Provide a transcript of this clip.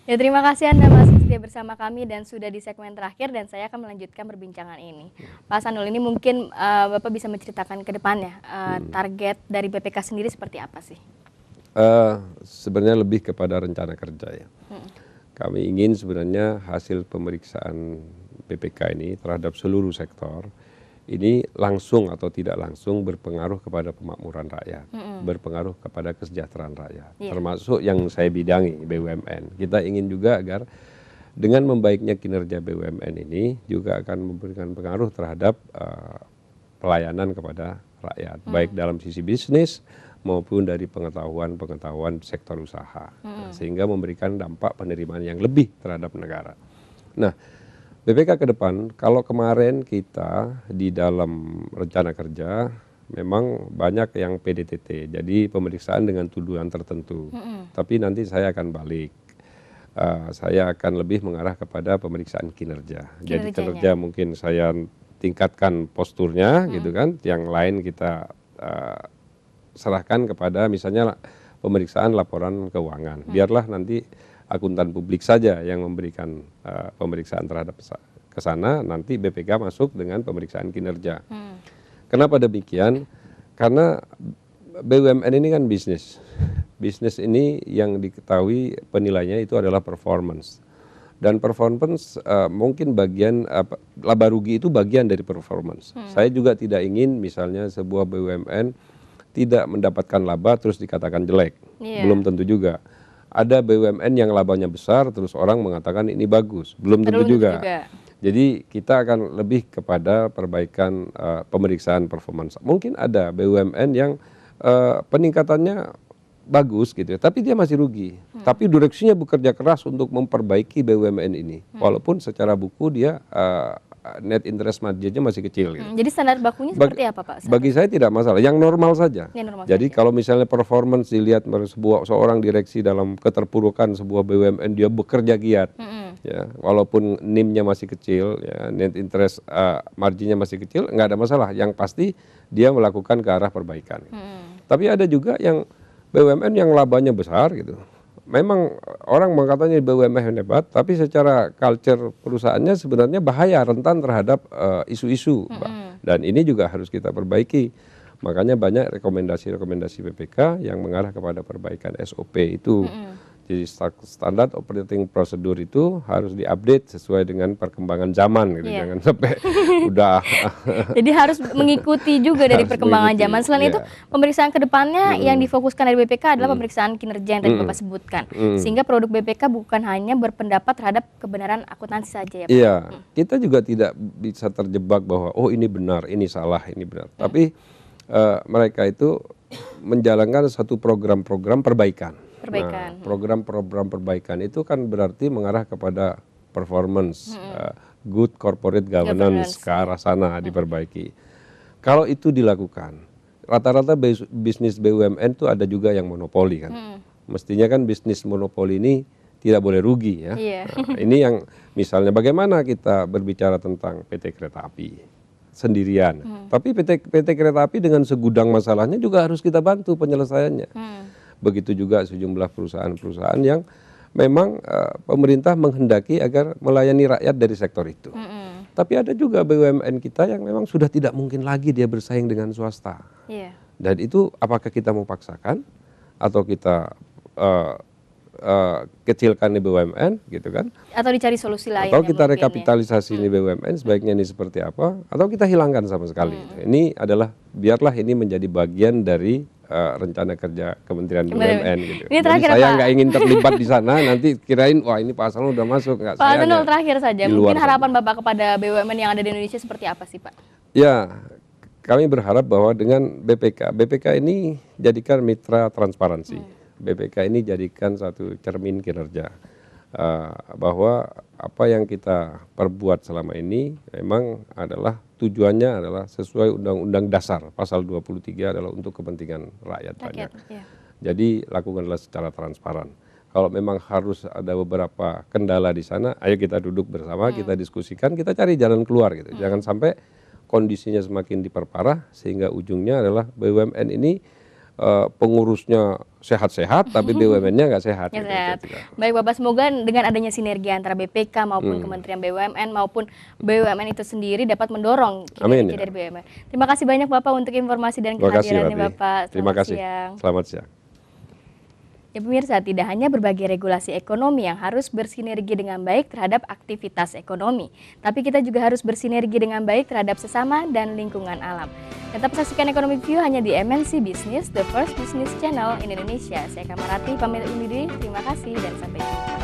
Ya, terima kasih Anda masih setia bersama kami dan sudah di segmen terakhir dan saya akan melanjutkan perbincangan ini. Pak Sanul, ini mungkin Bapak bisa menceritakan ke depannya target dari BPK sendiri seperti apa sih? Sebenarnya lebih kepada rencana kerja ya. Kami ingin sebenarnya hasil pemeriksaan BPK ini terhadap seluruh sektor ini langsung atau tidak langsung berpengaruh kepada pemakmuran rakyat, berpengaruh kepada kesejahteraan rakyat, termasuk yang saya bidangi BUMN. Kita ingin juga agar dengan membaiknya kinerja BUMN ini juga akan memberikan pengaruh terhadap pelayanan kepada rakyat, baik dalam sisi bisnis maupun dari pengetahuan sektor usaha, sehingga memberikan dampak penerimaan yang lebih terhadap negara. Nah, BPK ke depan, kalau kemarin kita di dalam rencana kerja memang banyak yang PDTT, jadi pemeriksaan dengan tuduhan tertentu. Tapi nanti saya akan balik, saya akan lebih mengarah kepada pemeriksaan kinerja. Jadi kinerja mungkin saya tingkatkan posturnya, gitu kan. Yang lain kita serahkan kepada misalnya pemeriksaan laporan keuangan. Biarlah nanti akuntan publik saja yang memberikan pemeriksaan terhadap ke sana, nanti BPK masuk dengan pemeriksaan kinerja. Kenapa demikian? Karena BUMN ini kan bisnis. Bisnis ini yang diketahui penilainya itu adalah performance. Dan performance mungkin bagian laba rugi itu bagian dari performance. Saya juga tidak ingin misalnya sebuah BUMN tidak mendapatkan laba terus dikatakan jelek. Belum tentu juga. Ada BUMN yang labanya besar terus orang mengatakan ini bagus. Belum tentu juga. Jadi kita akan lebih kepada perbaikan pemeriksaan performance. Mungkin ada BUMN yang peningkatannya bagus gitu ya, tapi dia masih rugi. Tapi direksinya bekerja keras untuk memperbaiki BUMN ini. Walaupun secara buku dia net interest margin-nya masih kecil gitu. Jadi standar bakunya seperti apa Pak? Bagi saya tidak masalah, yang normal saja. Jadi kalau misalnya performance dilihat seorang direksi dalam keterpurukan sebuah BUMN, dia bekerja giat, ya, walaupun NIM-nya masih kecil, ya, net interest margin-nya masih kecil, nggak ada masalah. Yang pasti dia melakukan ke arah perbaikan. Tapi ada juga yang BUMN yang labanya besar gitu. Memang orang mengatakan BUMN hebat, tapi secara culture perusahaannya sebenarnya bahaya, rentan terhadap isu-isu. Dan ini juga harus kita perbaiki. Makanya banyak rekomendasi-rekomendasi BPK yang mengarah kepada perbaikan SOP itu. Jadi standar operating procedure itu harus diupdate sesuai dengan perkembangan zaman gitu. Jangan sampai udah. Jadi harus mengikuti juga dari perkembangan zaman. Selain itu pemeriksaan kedepannya yang difokuskan dari BPK adalah pemeriksaan kinerja yang tadi Bapak sebutkan. Sehingga produk BPK bukan hanya berpendapat terhadap kebenaran akuntansi saja ya Pak. Iya, kita juga tidak bisa terjebak bahwa oh ini benar, ini salah, ini benar. Tapi mereka itu menjalankan satu program-program perbaikan. Nah, program-program perbaikan itu kan berarti mengarah kepada performance, good corporate governance, ke arah sana diperbaiki. Kalau itu dilakukan, rata-rata bisnis BUMN itu ada juga yang monopoli kan. Mestinya kan bisnis monopoli ini tidak boleh rugi ya. Nah, ini yang misalnya bagaimana kita berbicara tentang PT Kereta Api sendirian. Tapi PT Kereta Api dengan segudang masalahnya juga harus kita bantu penyelesaiannya. Begitu juga sejumlah perusahaan-perusahaan yang memang pemerintah menghendaki agar melayani rakyat dari sektor itu. Tapi ada juga BUMN kita yang memang sudah tidak mungkin lagi dia bersaing dengan swasta. Dan itu apakah kita mau paksakan atau kita kecilkan di BUMN gitu kan? Atau dicari solusi lain? Atau kita rekapitalisasi ini BUMN sebaiknya ini seperti apa? Atau kita hilangkan sama sekali? Ini adalah biarlah ini menjadi bagian dari rencana kerja Kementerian BUMN gitu. Ini jadi saya nggak ingin terlibat di sana, nanti kirain wah ini Pak Sanul udah masuk. Nggak, Pak Sanul terakhir saja, mungkin harapan Bapak kepada BUMN yang ada di Indonesia seperti apa sih Pak? Ya, kami berharap bahwa dengan BPK ini jadikan mitra transparansi. BPK ini jadikan satu cermin kinerja. Bahwa apa yang kita perbuat selama ini memang adalah tujuannya adalah sesuai Undang-Undang Dasar pasal 23 adalah untuk kepentingan rakyat banyak. Jadi lakukanlah secara transparan. Kalau memang harus ada beberapa kendala di sana, ayo kita duduk bersama, kita diskusikan, kita cari jalan keluar gitu. Jangan sampai kondisinya semakin diperparah sehingga ujungnya adalah BUMN ini pengurusnya sehat-sehat tapi BUMN-nya nggak sehat. Ya, gitu, sehat. gitu. Baik Bapak, semoga dengan adanya sinergi antara BPK maupun Kementerian BUMN maupun BUMN itu sendiri dapat mendorong Amin, kinerja ya. dari BUMN. Terima kasih banyak Bapak untuk informasi dan Terima kasih, kehadirannya Wati. Bapak. Terima Selamat kasih. siang. Selamat siang. Ya pemirsa, tidak hanya berbagai regulasi ekonomi yang harus bersinergi dengan baik terhadap aktivitas ekonomi, tapi kita juga harus bersinergi dengan baik terhadap sesama dan lingkungan alam. Tetap saksikan Economic View hanya di MNC Business, the first business channel in Indonesia. Saya Kamarati, pamit undur diri. Terima kasih dan sampai jumpa.